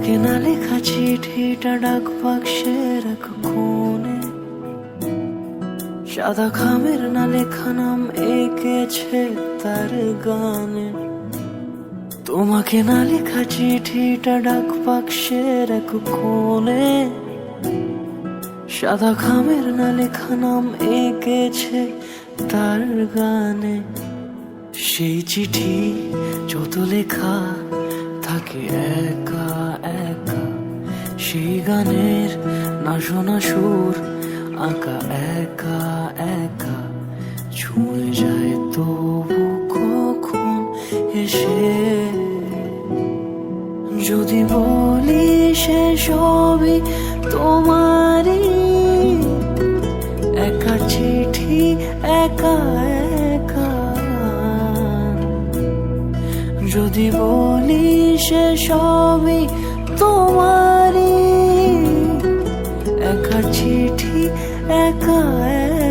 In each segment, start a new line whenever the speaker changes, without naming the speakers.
তোমাকে না লেখা চিঠিটা ডাক বাক্সের এক কোণে, সাদা খামের না লেখা নাম এঁকেছে তার গানে। তোমাকে না লেখা চিঠিটা ডাক বাক্সের এক কোণে, সাদা খামের না লেখা নাম এঁকেছে তার গানে। সেই চিঠি যত লেখা থাকে একা একা, সেই গানের না শোনা সুর আঁকা একা একা, ছুঁয়ে যায় তবু কখন এসে। যদি বলি সে সবই তোমারই, একা চিঠি একা একা। যদি বলি সে সবই তোমারই, একা চিঠি একা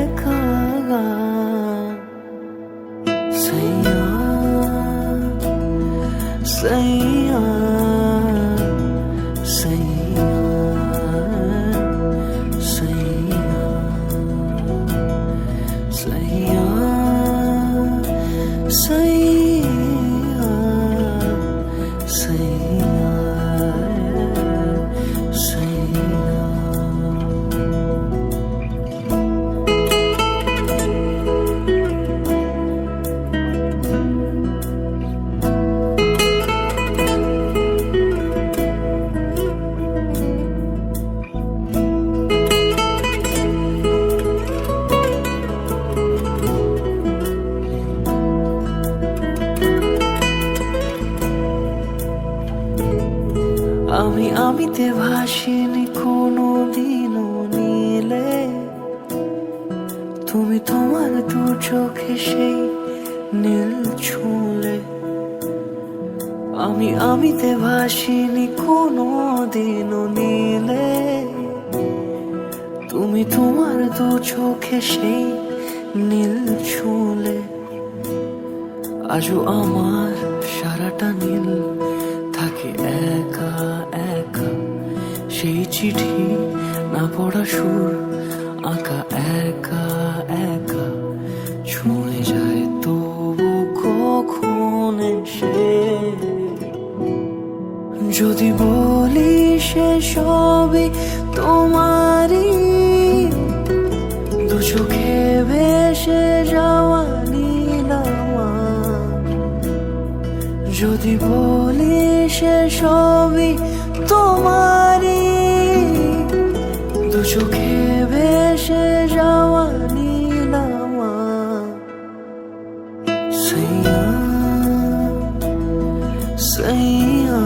একা। সাইয়া সাইয়া সাইয়া সাইয়া সাইয়া সাইয়া সাইয়া সাইয়া। আমিতে ভাসিনি কোনো দিনও নীলে, তুমি তোমার দু চোখে সেই নীল ছুঁলে। আমিতে ভাসিনি কোনো দিনও নীলে, তুমি তোমার দু চোখে সেই নীল ছুঁলে। আজও আমার সারাটা নীল থাকে একা একা, সেই চিঠি না পড়া সুর আঁকা একা একা, ছুঁয়ে যায় তবু কখন এসে। যদি বলি সে সবই তোমারই, দু চোখে ভেসে যাওয়া নীলামা। যদি বলি সে সবই তোমারই, দু চোখে ভেসে যাওয়া নীলামা। সাইয়া সাইয়া